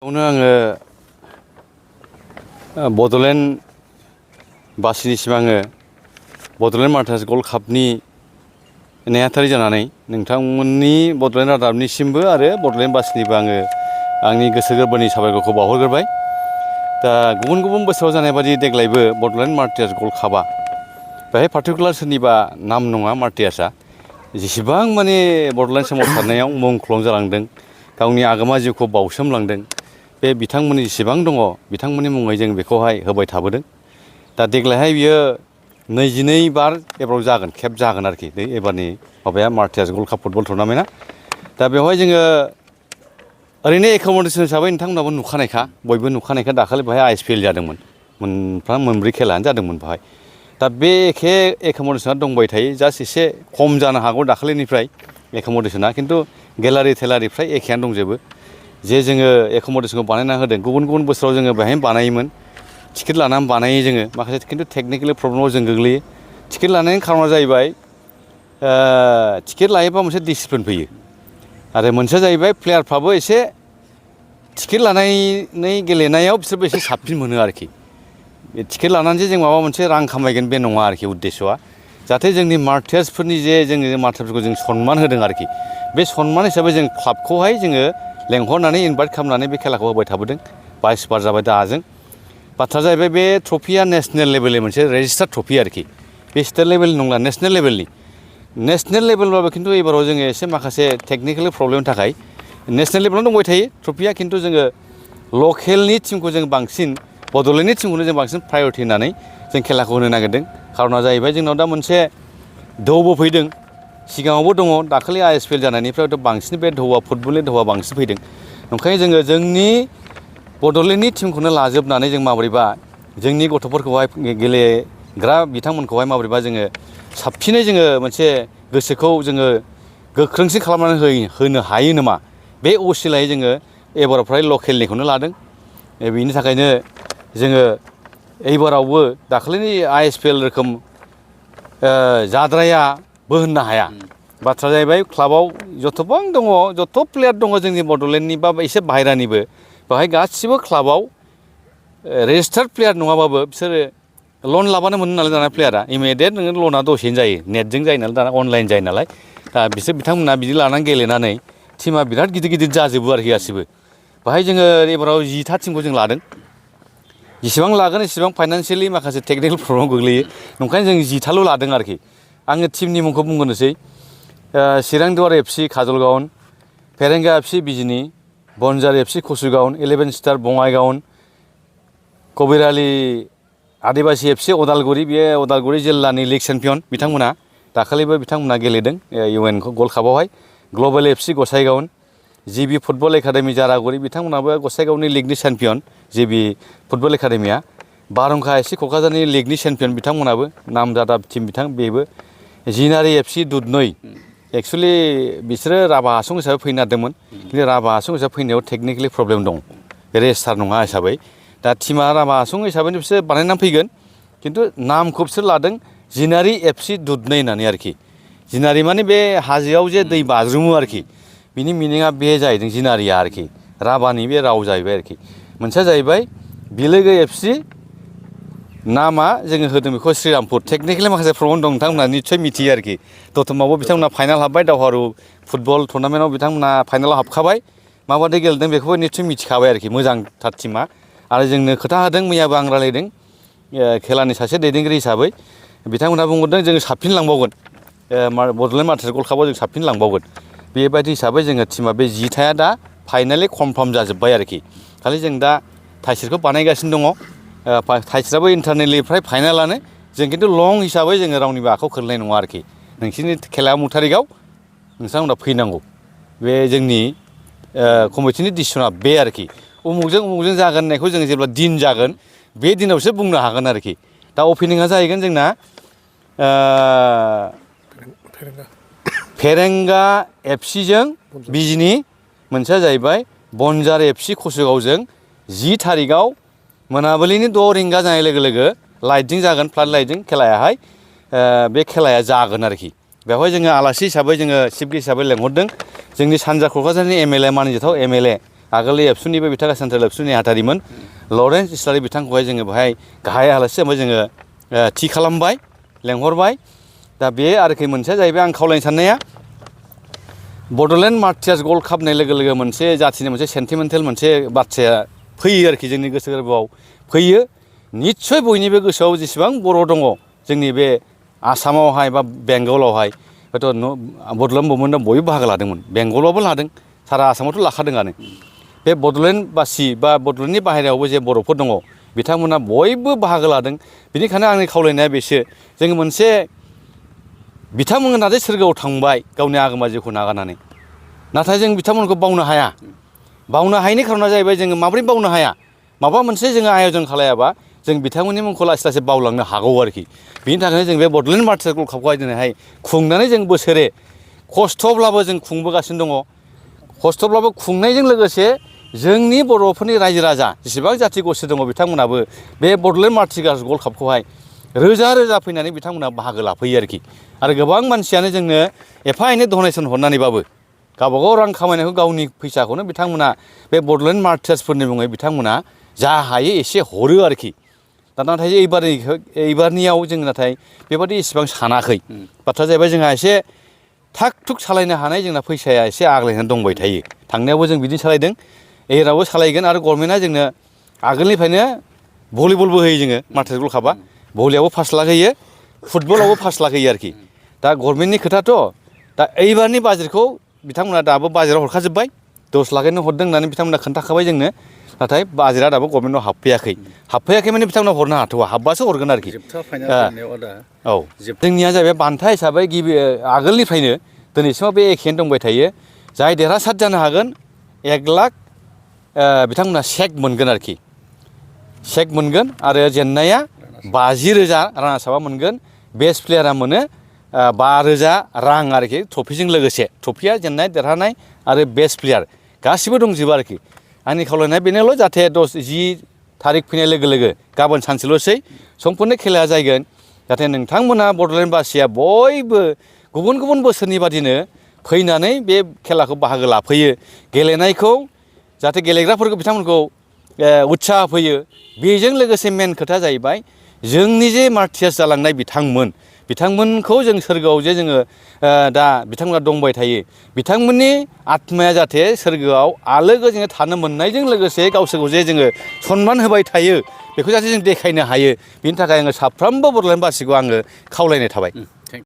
बेयावनो आङो बड'लेण्ड बासिनिसिम आङो बड'लेण्ड मार्टार्स गल्ड कापनि नेहाथारि जानानै नोंथांमोननि बड'लेण्ड रादाबनिसिमबो आरो बड'लेण्ड बासिनिबो आङो आंनि गोसो गोरबोनि साबायखरखौ बावहरग्रोबाय। दा गुबुन गुबुन बोसोराव जानाय बायदि देग्लायबो बड'लेण्ड मार्टार्स गल्ड कापआ बेहाय पार्टिकुलार सोरनिबा नाम नङा मार्टियार्सआ जेसेबां माने बड'लेण्ड सोमावसारनायाव मुंख्लं जालांदों गावनि आगोमा जिउखौ बाउसोमलांदों बे बिथांमोननि जेसेबां दङ बिथांमोननि मुङै जों बेखौहाय होबाय थाबोदों। दा देग्लायहाय बियो 22 बार एबाराव जागोन खेब जागोन आरोखि एबारनि माबाया मार्टियार्स गल्ड काप फुटबल टुर्नामेन्टआ। दा बेवहाय जोङो ओरैनो एकोमोडेसन हिसाबै नोंथांमोनाबो नुखानायखा बयबो नुखानायखा दाखालि बेहाय आइएसपिएल जादोंमोन मोनब्रै खेलायानो जादोंमोन बेहाय। दा बे एखे एकोमोडेसना दंबाय थायो जास्ट एसे खम जानो हागौ दाखालिनिफ्राय एकोमोडेसना खिन्थु गेलारि थेलारि फ्राय एखेयानो दंजोबो। जे जोङो एकोमोडेसनखौ बानायना होदों गुबुन गुबुन बोसोराव जोङो बेहायनो बानायोमोन टिकेट लानानै बानायो जोङो माखासे खिन्थु टेकनिकेलि प्रब्लेमाव जों गोग्लैयो। टिकेट लानायनि खारना जाहैबाय टिकेट लायोबा मोनसे डिसिप्लिन फैयो आरो मोनसेया जाहैबाय प्लेयारफ्राबो एसे टिकेट लानानै गेलेनायाव बिसोरबो एसे साबसिन मोनो आरोखि। टिकेट लानानै जे जों माबा मोनसे रां खामायगोन बे नङा आरोखि उद्देश्यआ जाहाथे जोंनि मार्टियार्सफोरनि जे जोंनि मार्टियार्सफोरखौ जों सनमान होदों आरोखि बे सनमान हिसाबै जों क्लाबखौहाय जोङो लेंहरनानै इनभाइट खालामनानै बे खेलाखौ होबाय थाबोदों 22 बार जाबाय दाजों। बाथ्रा जाहैबाय बे ट्रफिया नेसनेल लेभेलनि मोनसे रेजिस्टार्ड ट्रफि आरोखि बे स्टेट लेभेलनि नंला नेसनेल लेभेलनि। नेसनेल लेभेलबाबो खिन्थु एबाराव जोङो एसे माखासे टेकनिकेल प्रब्लेमनि थाखाय नेसनेल लेभेलावनो दंबाय थायो ट्रफिया खिन्थु जोङो लकेलनि टिमखौ जों बांसिन बड'लेण्डनि टिमखौनो जों बांसिन प्रायरिटि होनानै जों खेलाखौ होनो नागिरदों। खारना जाहैबाय जोंनाव दा मोनसे दोहौबो फैदों सिगाङावबो दङ दाखालि आइएसपिएल जानायनिफ्रायथ' बांसिन बे दोहौआ फुटबलनि दोहौआ बांसिन फैदों। ओंखायनो जोङो जोंनि बड'लेण्डनि टिमखौनो लाजोबनानै जों माबोरैबा जोंनि गथ'फोरखौहाय गेलेग्रा बिथांमोनखौहाय माबोरैबा जोङो साबसिनै जोङो मोनसे गोसोखौ जोङो गोख्रोंसिन खालामनानै होनो हायो नामा बे असिलायै जोङो एबाराव फ्राय लकेलनिखौनो लादों। बेनि थाखायनो जोङो एबारावबो दाखालिनि आइएसपिएल रोखोम जाद्रायाबो होननो हाया। बाथ्रा जाहैबाय क्लाबाव जथ'बां दङ जथ' प्लेयार दङ जोंनि बड'लेण्डनि बा एसे बाहेरानिबो बेवहाय गासिबो क्लाबाव रेजिस्टार्ड प्लेयार नङाबाबो बिसोरो लन लाबानो मोनो नालाय दाना प्लेयारा इमिडियेट नोङो लना दसेनो जायो नेटजों जायो नालाय दाना अनलाइन जायो नालाय। दा बिसोर बिथांमोना बिदि लानानै गेलेनानै टिमा बिराद गिदिर गिदिर जाजोबो आरोखि गासिबो। बेहाय जोङो एबाराव 10था टिमखौ जों लादों। जेसेबां लागोन एसेबां फाइनान्सियेलि माखासे टेकनिकेल प्रब्लेमाव गोग्लैयो ओंखायनो जों 10थाल' लादों आरोखि। आङो टिमनि मुंखौ बुंग्रोनोसै चिरां दुवार एफसि काजलगावन, फेरेंगा एफसि बिजिनि, बनजार एफसि कसुगावन, 11 स्टार बङाइगावन, कबिरालि आदिबासि एफसि अदालगुरि बे अदालगुरि जिल्लानि लिग चेम्पियन बिथांमोना दाखालिबो बिथांमोना गेलेदों इउएन गल्ड कापआवहाय। ग्लबेल एफसि गसाइगावन, जिबि फुटबल एकाडेमि जारागुरि बिथांमोनाबो गसाइगावनि लिगनि चेम्पियन जिबि फुटबल एकाडेमिया। बारहुंखा एफसि क'क्राझारनि लिगनि चेम्पियन बिथांमोनाबो नामजादा टिम बेबो। जिनारि एफसि दुधनৈ एक्सुवेलि बिसोरो राभा हासं हिसाबै फैनो नागिरदोंमोन खिन्थु राभा हासं हिसाबै फैनायाव टेकनिकेलि प्रब्लेम दं रेजिस्टार नङा हिसाबै। दा टिमा राभा हासं हिसाबैनो बिसोर बानायनानै फैगोन खिन्थु नामखौ बिसोर लादों जिनारि एफसि दुधनৈ होननानै आरोखि। जिनारि माने बे हाजोआव जे दै बाज्रुमो आरोखि बिनि मिनिङा बे जाहैदों जिनारिया आरोखि राभानि बे राव जाहैबाय आरोखि। मोनसेया जाहैबाय बिलोगो एफसि नामा जोङो होदों बेखौ श्रीरामपुर टेकनिकेलि माखासे प्रब्लेम दं नोंथांमोना निस्सय मिथियो आरोखि। दतमावबो बिथांमोना फाइनाल हाबबाय दावहारु फुटबल टुर्नामेन्टआव बिथांमोना फाइनालाव हाबखाबाय माबादि गेलेदों बेखौबो निस्सय मिथिखाबाय आरोखि मोजांथार टिमा। आरो जोंनो खोथा होदों मैयाबो आं रायलायदों खेलानि सासे दैदेनगिरि हिसाबै बिथांमोनहा बुंहरदों जोङो साबसिन लांबावगोन बड'लेण्ड मार्टार्स गल्ड कापआव जों साबसिन लांबावगोन। बेबायदि हिसाबै जोङो टिमा बे 10थाया दा फाइनालि कनफार्म जाजोब्बाय आरोखि। खालि जों दा टाइटेलखौ बानायगासिनो दङ। टाइटेलाबो इन्टारनेलि फ्राय फाइनालानो जों खिन्थु लं हिसाबै जोङो रावनिबो आखायाव खोलैनाय नङा आरोखि। नोंसिनि खेलाया अमुक थारिखआव नोंथांमोना फैनांगौ बे जोंनि कमिटिनि डिसिसना बे आरोखि। उमुकजों उमुकजों जागोन होननायखौ जोङो जेब्ला दिन जागोन बे दिनावसो बुंनो हागोन आरोखि। दा अपेनिंआ जाहैगोन जोंना फेरेंगा एफसिजों बिजिनि, मोनसेया जाहैबाय बनजार एफसि कसुगावजों 10 थारिखआव मोनाबिलिनि 6 रिंगा जानाय लोगो लोगो लाइटजों जागोन फ्लाड लाइटजों खेलायाहाय बे खेलाया जागोन आरोखि। बेवहाय जोङो आलासि हिसाबै जोङो चिफ गेस्ट हिसाबै लेंहरदों जोंनि सानजा क'क्राझारनि एमएलए मानिजाथाव एमएलए आगोल एबसुनिबो बिथाङा सेन्ट्रेल एबसुनि नेहाथारिमोन लरेन्स इस्लारि बिथांखौहाय जोङो बेहाय गाहाय आलासि ओमफ्राय जोङो थि खालामबाय लेंहरबाय दा बे आरोखि मोनसेया जाहैबाय आं खावलायनो साननाया बड'लेण्ड मार्टियार्स गल्ड काप होननाय लोगो लोगो मोनसे जाथिनि मोनसे सेन्टिमेन्टेल मोनसे बाथ्राया फैयो आरोखि जोंनि गोसो गोरबोआव फैयो निस्सय बयनिबो गोसोआव जेसेबां बर' दङ जोंनि बे आसामावहाय बा बेंगलावहाय हयथ' बड'लेण्ड मुभमेन्टआव बयबो बाहागो लादोंमोन बेंगलावबो लादों सारा आसामावथ' लाखादोंआनो बे बड'लेण्डबासि बा बड'लेण्डनि बाहेरायावबो जे बर'फोर दङ बिथांमोना बयबो बाहागो लादों बेनिखायनो आंनि खावलायनाया बेसो जोङो मोनसे बिथांमोना जे सोरगोआव थांबाय गावनि आगोमा जिउखौ नागारनानै नाथाय जों बिथांमोनखौ बावनो हाया बावनो हायैनि खारना जाहैबाय जोङो माबोरै बावनो हाया माबा मोनसे जोङो आयजन खालायाबा जों बिथांमोननि मुंखौ लासै लासै बावलांनो हागौ आरोखि बिनि थाखायनो जों बे बड'लेण्ड मार्टियार्स गल्ड कापखौहाय दिनैहाय खुंनानै जों बोसोरे खस्थ'ब्लाबो जों खुंबोगासिनो दङ खस्थ'ब्लाबो खुंनायजों लोगोसे जोंनि बर'फोरनि रायजो राजा जेसेबां जाथि गस्थि दङ बिथांमोनाबो बे बड'लेण्ड मार्टियार्स गल्ड कापखौहाय रोजा रोजा फैनानै बिथांमोना बाहागो लाफैयो आरोखि आरो गोबां मानसियानो जोंनो एफा एनै डनेसन हरनानैबाबो गावबागाव रां खामायनायखौ गावनि फैसाखौनो बिथांमोना बे बड'लेण्ड मार्टियार्सफोरनि मुङै बिथांमोना जा हायो एसे हरो आरोखि दा नाथाय एबारनियाव जों नाथाय बेबादि इसेबां सानाखै बाथ्राया जाहैबाय जोंहा एसे थाग थुग सालायनो हानाय जोंना फैसाया एसे आग्लायनानै दंबाय थायो थांनायावबो जों बिदिनो सालायदों एबारावबो सालायगोन आरो गभर्नमेन्टआ जोंनो आगोलनिफ्रायनो भलिबलबो होयो जोङो मार्टियार्स गल्ड कापआ भलियावबो 5 लाख होयो फुटबलावबो 5 लाख होयो आरोखि दा गभर्नमेन्टनि खोथाथ' दा एबारनि बाजेटखौ बिथांमोना दाबो बाजेटआव हरखाजोब्बाय 10 लाखैनो हरदों होननानै बिथांमोना खोन्थाखाबाय जोंनो नाथाय बाजेटआ दाबो गभर्नमेन्टआव हाबफैयाखै माने बिथांमोना हरनो हाथ'वा हाबबासो हरगोन आरोखि औ जोंनिया जाहैबाय बान्था हिसाबै गिबि आगोलनिफ्रायनो दिनैसिमाव बे एखेयानो दंबाय थायो जाय देरहासार जानो हागोन 1 लाख बिथांमोना चेक मोनगोन आरोखि चेक मोनगोन आरो जेननाया 50,000 रानार्सआपआ मोनगोन बेस्ट प्लेयारा मोनो 5,000 रां आरोखि ट्रफिजों लोगोसे ट्रफिया जेननाय देरहानाय आरो बेस्ट प्लेयार गासिबो दंजोबो आरोखि आंनि खावलायनाया बेनोल' जाहाथे 10 थारिख फैनाय लोगो लोगो गाबोन सानसेल'सै सम्पुर्ण खेलाया जागोन जाहाथे नोंथांमोना बड'लेण्ड बासिया बयबो गुबुन गुबुन बोसोरनि बादिनो फैनानै बे खेलाखौ बाहागो लाफैयो गेलेनायखौ जाहाथे गेलेग्राफोरखौ बिथांमोनखौ उत्साह होफैयो बेजों लोगोसे मेन खोथाया जाहैबाय जोंनि जे मार्टियार्स जालांनाय बिथांमोनखौ जों सोरगोआव जे जोङो दा बिथांमोना दंबाय थायो बिथांमोननि आत्माया जाहाथे सोरगोआव आलो गोजोनै थानो मोननायजों लोगोसे गावसोरखौ जे जोङो सनमान होबाय थायो बेखौ जाहाथे जों देखायनो हायो बिनि थाखाय आङो साफ्रोमबो बड'लेण्ड बासिखौ आङो खावलायनाय थाबाय